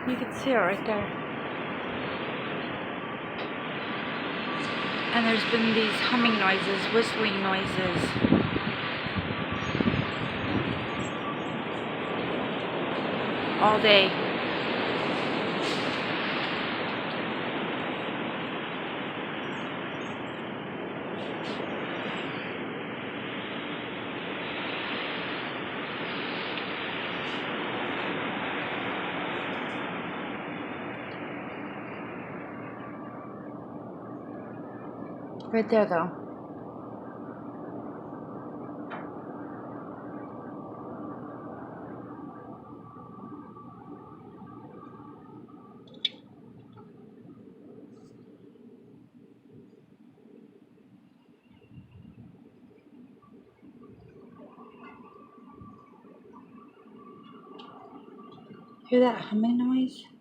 You can see it right there. And there's been these humming noises, whistling noises. All day. Right there, though. Hear that humming noise?